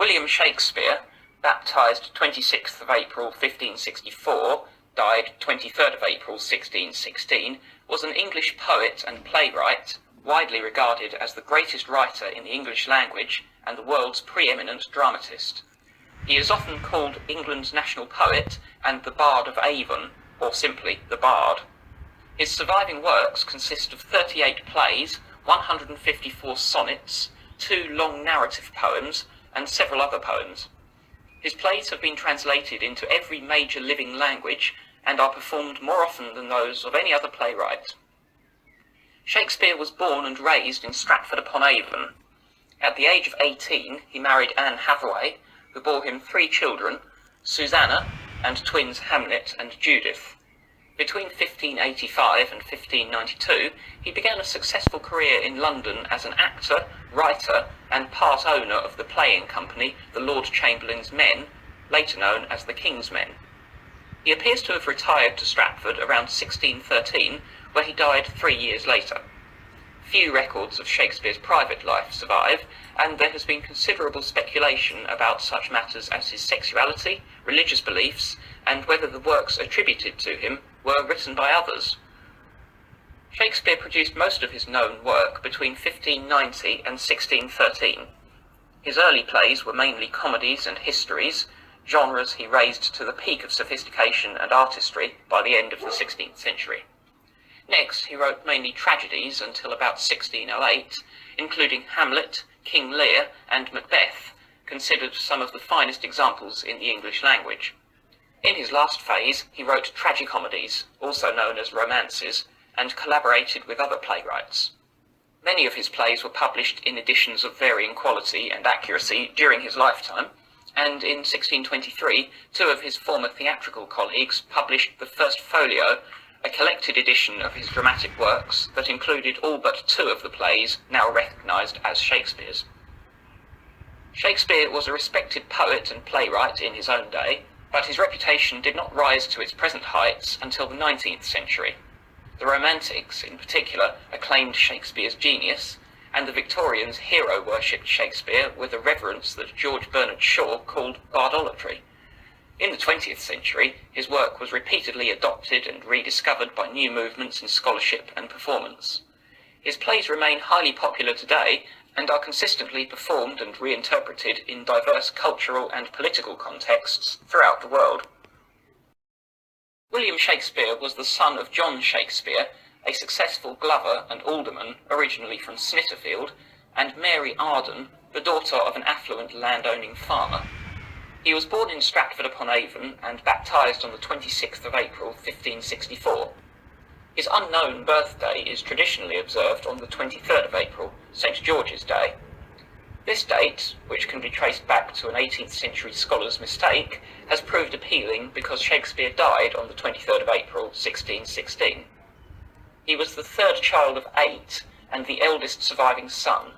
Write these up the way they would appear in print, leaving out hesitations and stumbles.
William Shakespeare, baptised 26th of April 1564, died 23rd of April 1616, was an English poet and playwright, widely regarded as the greatest writer in the English language and the world's preeminent dramatist. He is often called England's national poet and the Bard of Avon, or simply the Bard. His surviving works consist of 38 plays, 154 sonnets, 2 long narrative poems, and several other poems. His plays have been translated into every major living language and are performed more often than those of any other playwright. Shakespeare was born and raised in Stratford-upon-Avon. At the age of 18, he married Anne Hathaway, who bore him 3 children, Susanna and twins Hamlet and Judith. Between 1585 and 1592, he began a successful career in London as an actor, writer, and part owner of the playing company The Lord Chamberlain's Men, later known as the King's Men. He appears to have retired to Stratford around 1613, where he died 3 years later. Few records of Shakespeare's private life survive, and there has been considerable speculation about such matters as his sexuality, religious beliefs, and whether the works attributed to him were written by others. Shakespeare produced most of his known work between 1590 and 1613. His early plays were mainly comedies and histories, genres he raised to the peak of sophistication and artistry by the end of the 16th century. Next, he wrote mainly tragedies until about 1608, including Hamlet, King Lear, and Macbeth, considered some of the finest examples in the English language. In his last phase, he wrote tragicomedies, also known as romances, and collaborated with other playwrights. Many of his plays were published in editions of varying quality and accuracy during his lifetime, and in 1623, 2 of his former theatrical colleagues published the first folio, a collected edition of his dramatic works that included all but 2 of the plays now recognised as Shakespeare's. Shakespeare was a respected poet and playwright in his own day, but his reputation did not rise to its present heights until the 19th century. The Romantics, in particular, acclaimed Shakespeare's genius, and the Victorians hero-worshipped Shakespeare with a reverence that George Bernard Shaw called bardolatry. In the 20th century, his work was repeatedly adopted and rediscovered by new movements in scholarship and performance. His plays remain highly popular today and are consistently performed and reinterpreted in diverse cultural and political contexts throughout the world. William Shakespeare was the son of John Shakespeare, a successful glover and alderman originally from Snitterfield, and Mary Arden, the daughter of an affluent landowning farmer. He was born in Stratford-upon-Avon and baptised on the 26th of April 1564. His unknown birthday is traditionally observed on the 23rd of April, St. George's Day. This date, which can be traced back to an 18th century scholar's mistake, has proved appealing because Shakespeare died on the 23rd of April 1616. He was the 3rd child of 8 and the eldest surviving son.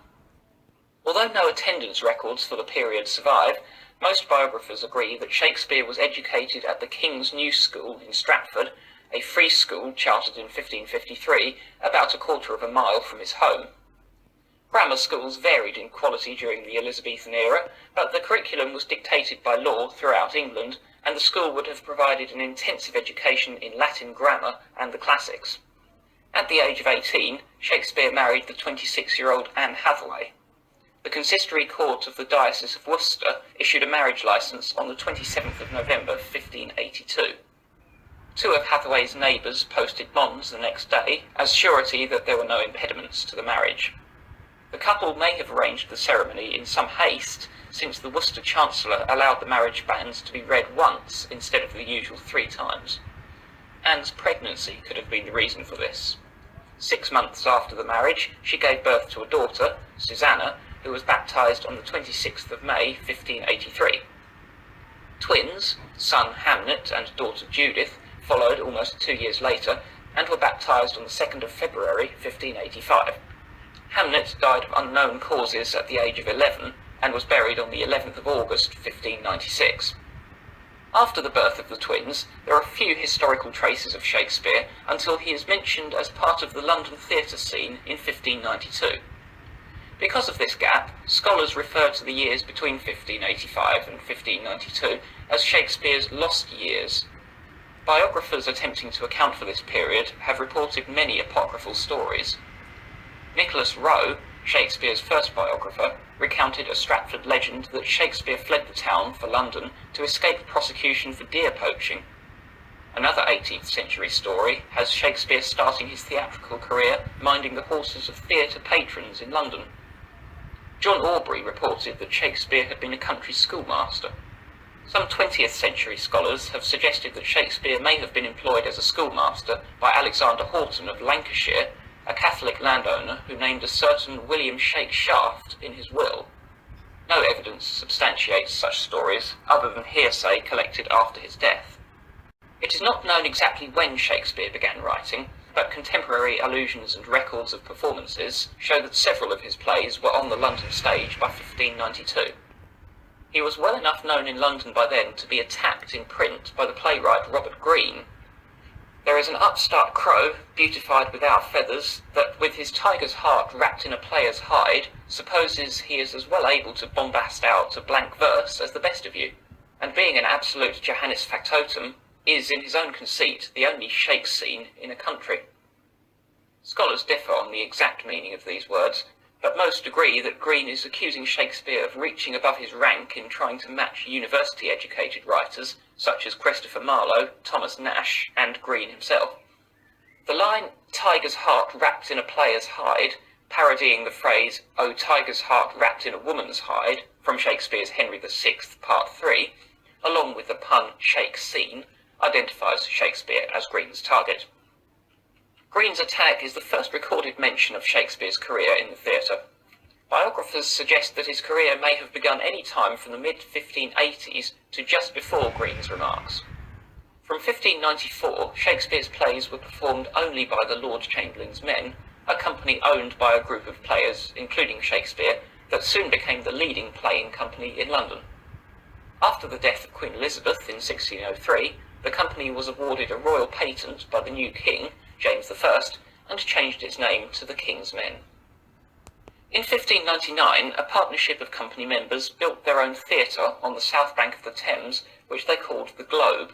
Although no attendance records for the period survive, most biographers agree that Shakespeare was educated at the King's New School in Stratford, a free school chartered in 1553, about a quarter of a mile from his home. Grammar schools varied in quality during the Elizabethan era, but the curriculum was dictated by law throughout England, and the school would have provided an intensive education in Latin grammar and the classics. At the age of 18, Shakespeare married the 26-year-old Anne Hathaway. The consistory court of the Diocese of Worcester issued a marriage licence on the 27th of November 1582. 2 of Hathaway's neighbours posted bonds the next day as surety that there were no impediments to the marriage. The couple may have arranged the ceremony in some haste, since the Worcester Chancellor allowed the marriage banns to be read once instead of the usual 3 times. Anne's pregnancy could have been the reason for this. 6 months after the marriage, she gave birth to a daughter, Susanna, who was baptised on the 26th of May 1583. Twins, son Hamlet and daughter Judith, followed almost 2 years later and were baptised on the 2nd of February 1585. Hamlet died of unknown causes at the age of 11 and was buried on the 11th of August 1596. After the birth of the twins, there are few historical traces of Shakespeare until he is mentioned as part of the London theatre scene in 1592. Because of this gap, scholars refer to the years between 1585 and 1592 as Shakespeare's lost years. Biographers attempting to account for this period have reported many apocryphal stories. Nicholas Rowe, Shakespeare's first biographer, recounted a Stratford legend that Shakespeare fled the town for London to escape prosecution for deer poaching. Another 18th century story has Shakespeare starting his theatrical career minding the horses of theatre patrons in London. John Aubrey reported that Shakespeare had been a country schoolmaster. Some 20th century scholars have suggested that Shakespeare may have been employed as a schoolmaster by Alexander Horton of Lancashire, a Catholic landowner who named a certain William Shake Shaft in his will. No evidence substantiates such stories other than hearsay collected after his death. It is not known exactly when Shakespeare began writing, but contemporary allusions and records of performances show that several of his plays were on the London stage by 1592. He was well enough known in London by then to be attacked in print by the playwright Robert Greene. There is an upstart crow, beautified without feathers, that with his tiger's heart wrapped in a player's hide, supposes he is as well able to bombast out a blank verse as the best of you, and being an absolute Johannes factotum, is in his own conceit the only shake scene in a country. Scholars differ on the exact meaning of these words, but most agree that Greene is accusing Shakespeare of reaching above his rank in trying to match university-educated writers such as Christopher Marlowe, Thomas Nash, and Greene himself. The line, "tiger's heart wrapped in a player's hide," parodying the phrase, "O tiger's heart wrapped in a woman's hide," from Shakespeare's Henry VI, Part 3, along with the pun "shake scene," identifies Shakespeare as Greene's target. Greene's attack is the first recorded mention of Shakespeare's career in the theatre. Biographers suggest that his career may have begun any time from the mid-1580s to just before Greene's remarks. From 1594, Shakespeare's plays were performed only by the Lord Chamberlain's Men, a company owned by a group of players, including Shakespeare, that soon became the leading playing company in London. After the death of Queen Elizabeth in 1603, the company was awarded a royal patent by the new king, James I, and changed its name to the King's Men. In 1599, a partnership of company members built their own theatre on the south bank of the Thames, which they called the Globe.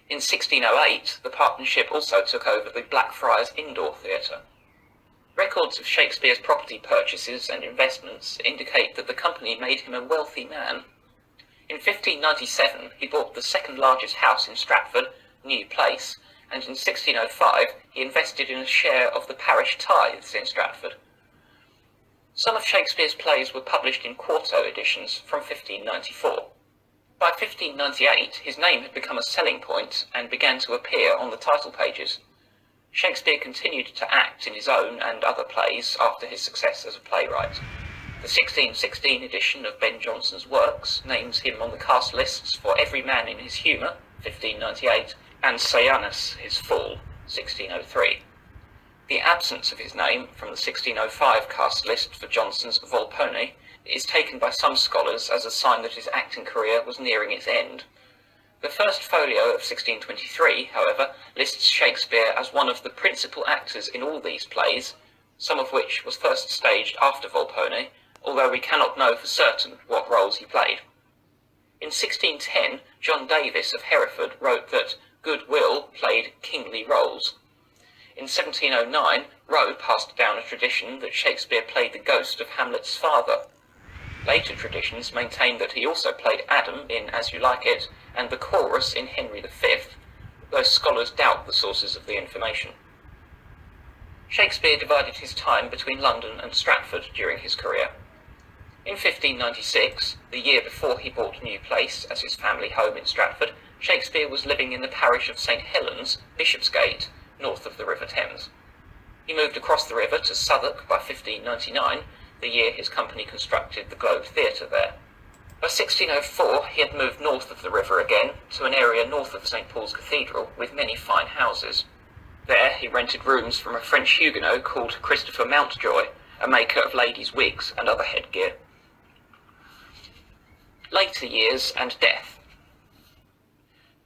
In 1608, the partnership also took over the Blackfriars Indoor Theatre. Records of Shakespeare's property purchases and investments indicate that the company made him a wealthy man. In 1597, he bought the second largest house in Stratford, New Place, and in 1605 he invested in a share of the parish tithes in Stratford. Some of Shakespeare's plays were published in quarto editions from 1594. By 1598 his name had become a selling point and began to appear on the title pages. Shakespeare continued to act in his own and other plays after his success as a playwright. The 1616 edition of Ben Jonson's works names him on the cast lists for Every Man in His Humour, 1598, and Sejanus his Fall, 1603. The absence of his name from the 1605 cast list for Jonson's Volpone is taken by some scholars as a sign that his acting career was nearing its end. The first folio of 1623, however, lists Shakespeare as one of the principal actors in all these plays, some of which was first staged after Volpone, although we cannot know for certain what roles he played. In 1610, John Davis of Hereford wrote that Good Will played kingly roles. In 1709, Rowe passed down a tradition that Shakespeare played the ghost of Hamlet's father. Later traditions maintain that he also played Adam in As You Like It, and the chorus in Henry V, though scholars doubt the sources of the information. Shakespeare divided his time between London and Stratford during his career. In 1596, the year before he bought New Place as his family home in Stratford, Shakespeare was living in the parish of St Helens, Bishopsgate, north of the River Thames. He moved across the river to Southwark by 1599, the year his company constructed the Globe Theatre there. By 1604 he had moved north of the river again, to an area north of St Paul's Cathedral with many fine houses. There he rented rooms from a French Huguenot called Christopher Mountjoy, a maker of ladies' wigs and other headgear. Later years and death.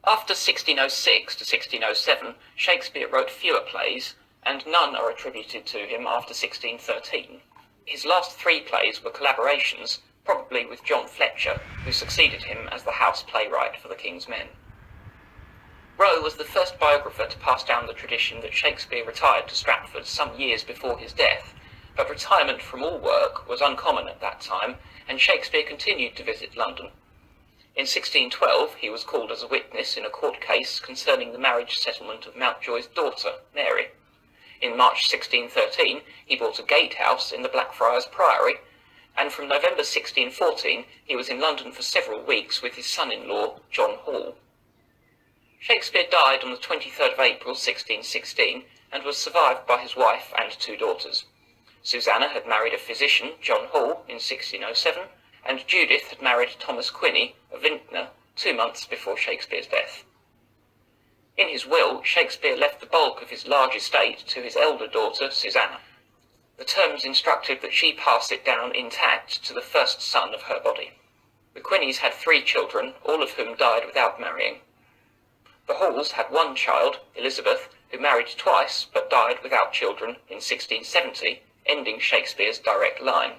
After 1606 to 1607, Shakespeare wrote fewer plays, and none are attributed to him after 1613. His last 3 plays were collaborations, probably with John Fletcher, who succeeded him as the house playwright for the King's Men. Rowe was the first biographer to pass down the tradition that Shakespeare retired to Stratford some years before his death, but retirement from all work was uncommon at that time, and Shakespeare continued to visit London. In 1612 he was called as a witness in a court case concerning the marriage settlement of Mountjoy's daughter, Mary. In March 1613 he bought a gatehouse in the Blackfriars Priory, and from November 1614 he was in London for several weeks with his son-in-law, John Hall. Shakespeare died on the 23rd of April 1616 and was survived by his wife and 2 daughters. Susanna had married a physician, John Hall, in 1607, and Judith had married Thomas Quinney, a vintner, 2 months before Shakespeare's death. In his will, Shakespeare left the bulk of his large estate to his elder daughter, Susanna. The terms instructed that she pass it down intact to the first son of her body. The Quinneys had 3 children, all of whom died without marrying. The Halls had 1 child, Elizabeth, who married twice but died without children in 1670, ending Shakespeare's direct line.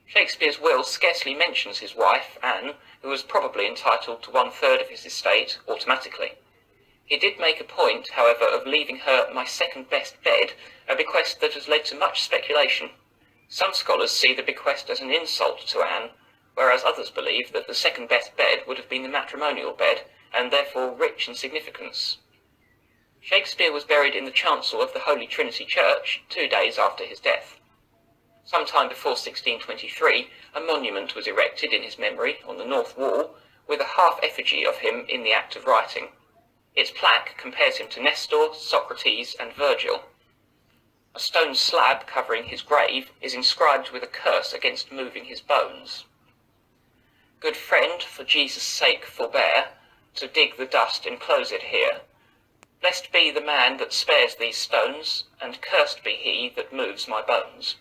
Shakespeare's will scarcely mentions his wife, Anne, who was probably entitled to 1/3 of his estate automatically. He did make a point, however, of leaving her my second best bed, a bequest that has led to much speculation. Some scholars see the bequest as an insult to Anne, whereas others believe that the second best bed would have been the matrimonial bed, and therefore rich in significance. Shakespeare was buried in the chancel of the Holy Trinity Church 2 days after his death. Some time before 1623, a monument was erected in his memory on the north wall, with a half-effigy of him in the act of writing. Its plaque compares him to Nestor, Socrates, and Virgil. A stone slab covering his grave is inscribed with a curse against moving his bones. Good friend, for Jesus' sake forbear to dig the dust enclose it here. Blessed be the man that spares these stones, and cursed be he that moves my bones.